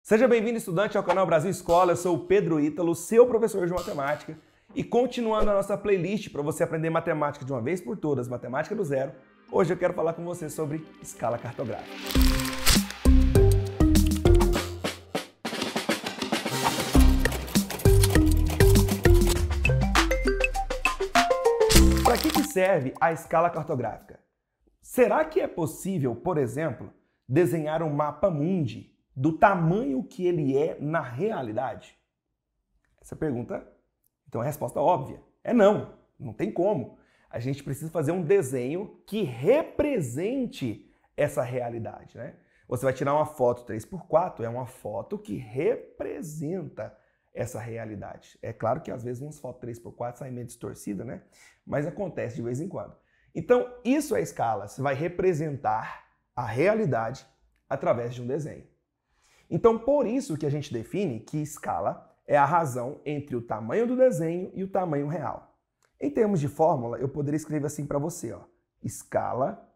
Seja bem-vindo, estudante, ao canal Brasil Escola. Eu sou o Pedro Ítalo, seu professor de matemática. E continuando a nossa playlist para você aprender matemática de uma vez por todas, matemática do zero, hoje eu quero falar com você sobre escala cartográfica. Para que serve a escala cartográfica? Será que é possível, por exemplo, desenhar um mapa mundi do tamanho que ele é na realidade? Essa pergunta, então, a resposta óbvia é não, não tem como. A gente precisa fazer um desenho que represente essa realidade, né? Você vai tirar uma foto 3x4, é uma foto que representa essa realidade. É claro que às vezes umas fotos 3x4 saem meio distorcida, né? Mas acontece de vez em quando. Então, isso é escala. Você vai representar a realidade através de um desenho. Então, por isso que a gente define que escala é a razão entre o tamanho do desenho e o tamanho real. Em termos de fórmula, eu poderia escrever assim para você, ó. Escala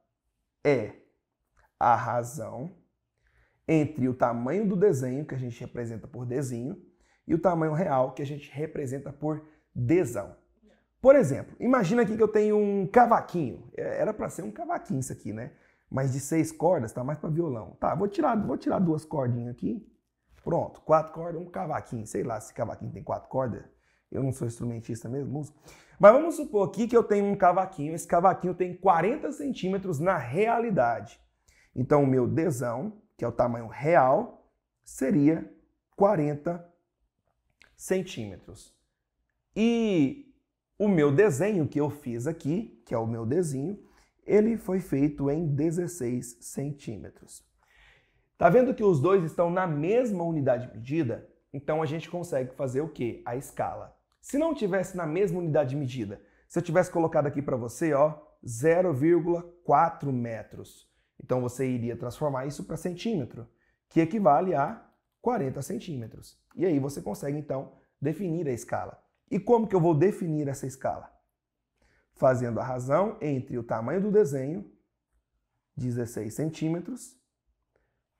é a razão entre o tamanho do desenho, que a gente representa por desenho, e o tamanho real, que a gente representa por desão. Por exemplo, imagina aqui que eu tenho um cavaquinho. Era para ser um cavaquinho isso aqui, né? Mas de 6 cordas, tá mais para violão. Tá, vou tirar 2 cordinhas aqui. Pronto, 4 cordas, um cavaquinho. Sei lá se cavaquinho tem 4 cordas. Eu não sou instrumentista mesmo, músico. Mas vamos supor aqui que eu tenho um cavaquinho. Esse cavaquinho tem 40 centímetros na realidade. Então, o meu desão, que é o tamanho real, seria 40 centímetros. E o meu desenho que eu fiz aqui, que é o meu desenho, ele foi feito em 16 centímetros. Tá vendo que os dois estão na mesma unidade de medida? Então a gente consegue fazer o quê? A escala. Se não tivesse na mesma unidade de medida, se eu tivesse colocado aqui para você, ó, 0,4 metros, então você iria transformar isso para centímetro, que equivale a 40 centímetros. E aí você consegue, então, definir a escala. E como que eu vou definir essa escala? Fazendo a razão entre o tamanho do desenho, 16 centímetros,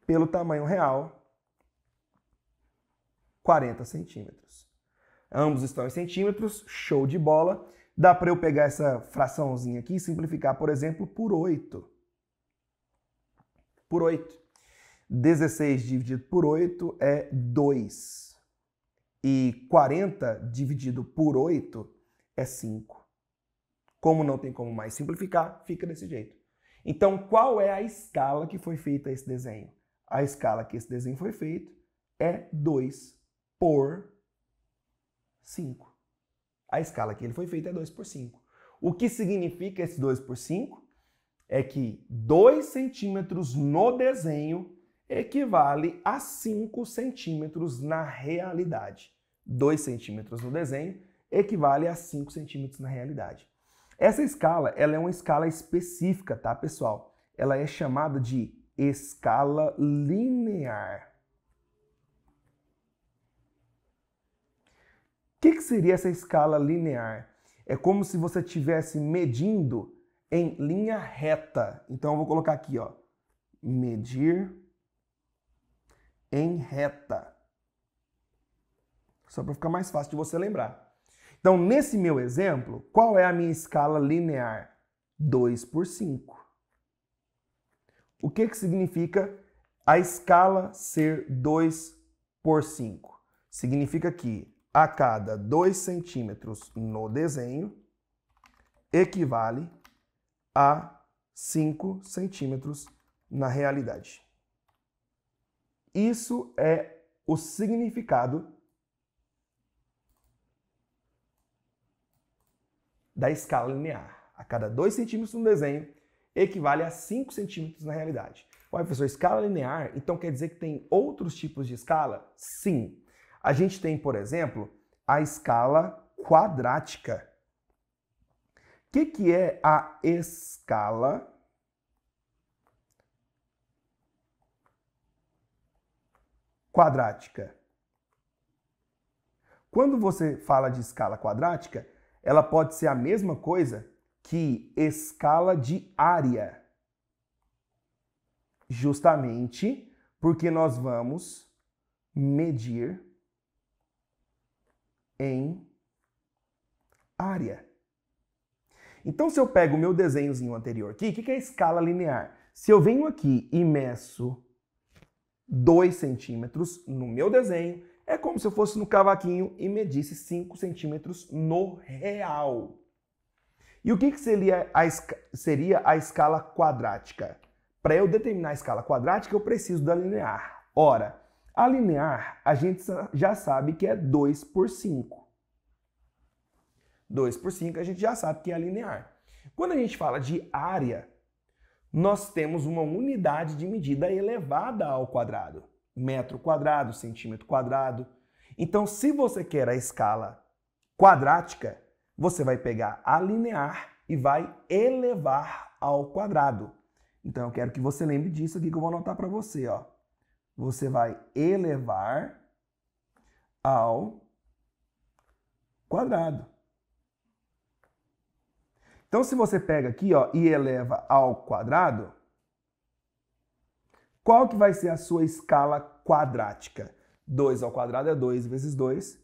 pelo tamanho real, 40 centímetros. Ambos estão em centímetros, show de bola. Dá para eu pegar essa fraçãozinha aqui e simplificar, por exemplo, por 8. Por 8. 16 dividido por 8 é 2. E 40 dividido por 8 é 5. Como não tem como mais simplificar, fica desse jeito. Então, qual é a escala que foi feita esse desenho? A escala que esse desenho foi feito é 2 por 5. A escala que ele foi feito é 2 por 5. O que significa esse 2 por 5? É que 2 centímetros no desenho equivale a 5 centímetros na realidade. 2 centímetros no desenho equivale a 5 centímetros na realidade. Essa escala, ela é uma escala específica, tá, pessoal? Ela é chamada de escala linear. O que seria essa escala linear? É como se você estivesse medindo em linha reta. Então eu vou colocar aqui, ó, medir em reta. Só para ficar mais fácil de você lembrar. Então, nesse meu exemplo, qual é a minha escala linear? 2 por 5. O que significa a escala ser 2 por 5? Significa que a cada 2 centímetros no desenho equivale a 5 centímetros na realidade. Isso é o significado da escala linear. A cada 2 centímetros no desenho equivale a 5 centímetros na realidade. Ué, professor, escala linear, então quer dizer que tem outros tipos de escala? Sim. A gente tem, por exemplo, a escala quadrática. O que é a escala quadrática? Quando você fala de escala quadrática, ela pode ser a mesma coisa que escala de área. Justamente porque nós vamos medir em área. Então, se eu pego o meu desenhozinho anterior aqui, o que é a escala linear? Se eu venho aqui e meço 2 centímetros no meu desenho, é como se eu fosse no cavaquinho e medisse 5 centímetros no real. E o que seria a escala quadrática? Para eu determinar a escala quadrática, eu preciso da linear. Ora, a linear, a gente já sabe que é 2 por 5. 2 por 5 a gente já sabe que é a linear. Quando a gente fala de área, nós temos uma unidade de medida elevada ao quadrado. Metro quadrado, centímetro quadrado. Então, se você quer a escala quadrática, você vai pegar a linear e vai elevar ao quadrado. Então, eu quero que você lembre disso aqui que eu vou anotar para você, ó. Você vai elevar ao quadrado. Então, se você pega aqui, ó, e eleva ao quadrado, qual que vai ser a sua escala quadrática? 2 ao quadrado é 2 vezes 2,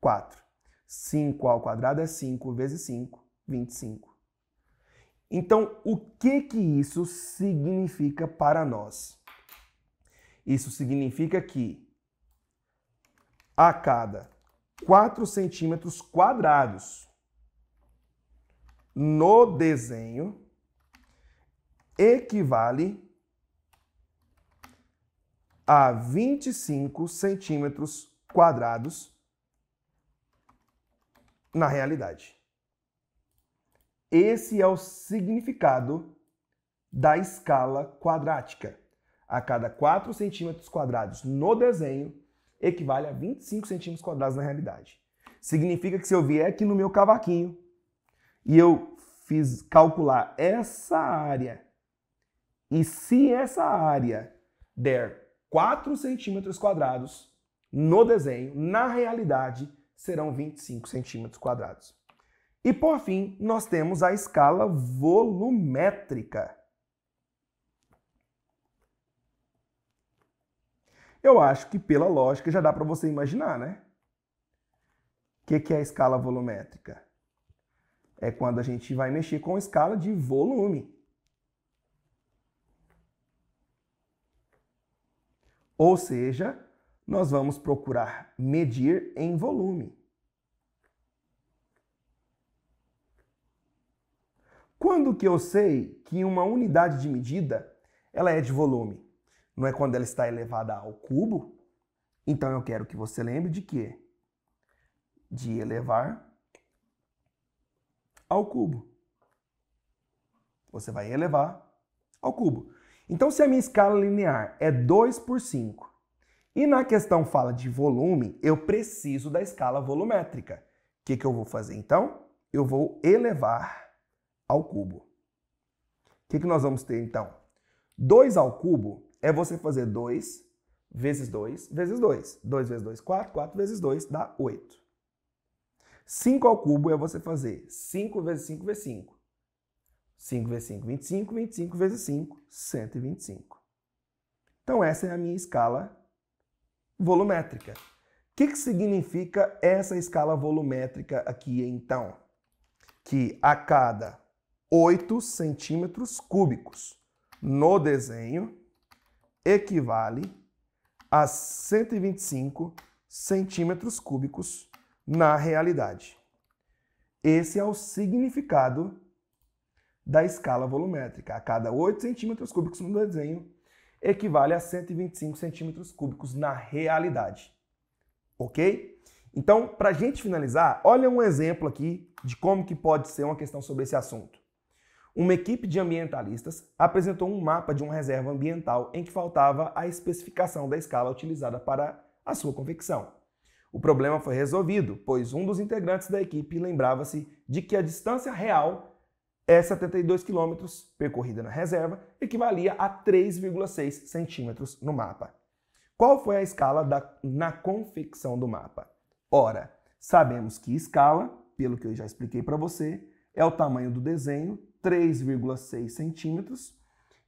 4. 5 ao quadrado é 5 vezes 5, 25. Então, o que isso significa para nós? Isso significa que a cada 4 centímetros quadrados no desenho equivale a 25 centímetros quadrados na realidade. Esse é o significado da escala quadrática. A cada 4 centímetros quadrados no desenho equivale a 25 centímetros quadrados na realidade. Significa que se eu vier aqui no meu cavaquinho e eu fiz calcular essa área, e se essa área der 4 centímetros quadrados no desenho, na realidade serão 25 centímetros quadrados. E por fim, nós temos a escala volumétrica. Eu acho que pela lógica já dá para você imaginar, né? O que é a escala volumétrica? É quando a gente vai mexer com a escala de volume. Ou seja, nós vamos procurar medir em volume. Quando que eu sei que uma unidade de medida ela é de volume? Não é quando ela está elevada ao cubo? Então eu quero que você lembre de quê? De elevar ao cubo. Você vai elevar ao cubo. Então, se a minha escala linear é 2 por 5 e na questão fala de volume, eu preciso da escala volumétrica. O que eu vou fazer então? Eu vou elevar ao cubo. O que nós vamos ter então? 2 ao cubo é você fazer 2 vezes 2 vezes 2. 2 vezes 2, 4. 4 vezes 2 dá 8. 5 ao cubo é você fazer 5 vezes 5 vezes 5. 5 vezes 5, 25. 25 vezes 5, 125. Então, essa é a minha escala volumétrica. O que significa essa escala volumétrica aqui, então? Que a cada 8 centímetros cúbicos no desenho equivale a 125 centímetros cúbicos na realidade. Esse é o significado da escala volumétrica. A cada 8 centímetros cúbicos no desenho equivale a 125 centímetros cúbicos na realidade. Ok? Então, para a gente finalizar, olha um exemplo aqui de como que pode ser uma questão sobre esse assunto. Uma equipe de ambientalistas apresentou um mapa de uma reserva ambiental em que faltava a especificação da escala utilizada para a sua confecção. O problema foi resolvido, pois um dos integrantes da equipe lembrava-se de que a distância real é 72 km percorrida na reserva, equivalia a 3,6 centímetros no mapa. Qual foi a escala na confecção do mapa? Ora, sabemos que escala, pelo que eu já expliquei para você, é o tamanho do desenho, 3,6 centímetros,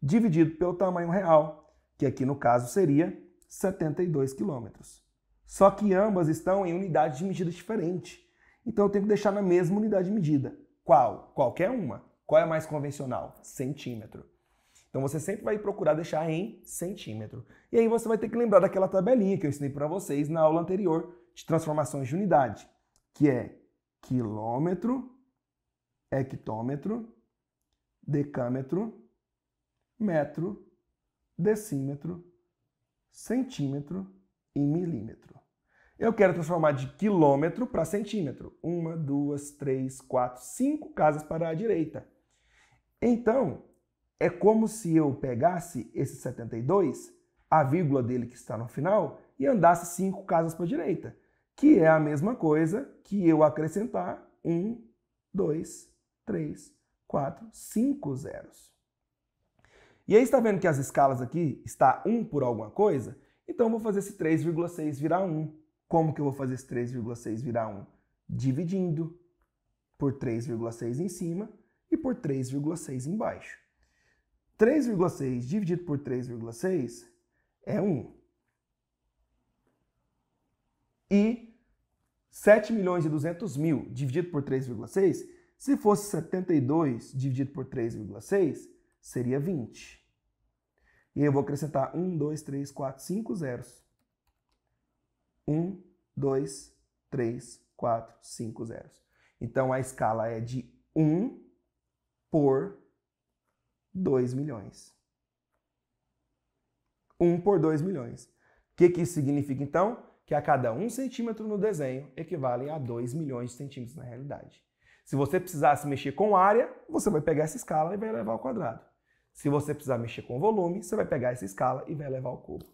dividido pelo tamanho real, que aqui no caso seria 72 quilômetros. Só que ambas estão em unidades de medida diferentes. Então eu tenho que deixar na mesma unidade de medida. Qual? Qualquer uma. Qual é a mais convencional? Centímetro. Então você sempre vai procurar deixar em centímetro. E aí você vai ter que lembrar daquela tabelinha que eu ensinei para vocês na aula anterior de transformações de unidade, que é quilômetro, hectômetro, decâmetro, metro, decímetro, centímetro e milímetro. Eu quero transformar de quilômetro para centímetro. 1, 2, 3, 4, 5 casas para a direita. Então, é como se eu pegasse esse 72, a vírgula dele que está no final, e andasse 5 casas para a direita, que é a mesma coisa que eu acrescentar 1, 2, 3, 4, 5 zeros. E aí está vendo que as escalas aqui está 1 por alguma coisa? Então eu vou fazer esse 3,6 virar 1. Como que eu vou fazer esse 3,6 virar 1? Dividindo por 3,6 em cima e por 3,6 embaixo. 3,6 dividido por 3,6 é 1. E 7.200.000 dividido por 3,6, se fosse 72 dividido por 3,6, seria 20. E eu vou acrescentar 1, 2, 3, 4, 5 zeros. 1, 2, 3, 4, 5 zeros. Então a escala é de 1 por 2 milhões. 1 por 2 milhões. O que isso significa então? Que a cada 1 centímetro no desenho equivale a 2 milhões de centímetros na realidade. Se você precisasse mexer com área, você vai pegar essa escala e vai elevar ao quadrado. Se você precisar mexer com volume, você vai pegar essa escala e vai elevar ao cubo.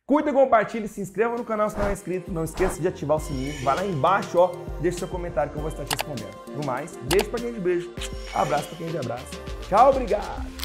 Curta, compartilhe, se inscreva no canal se não é inscrito, não esqueça de ativar o sininho, vai lá embaixo, ó, deixa seu comentário que eu vou estar te respondendo. No mais, beijo pra quem é de beijo, abraço pra quem é de abraço. Tchau, obrigado!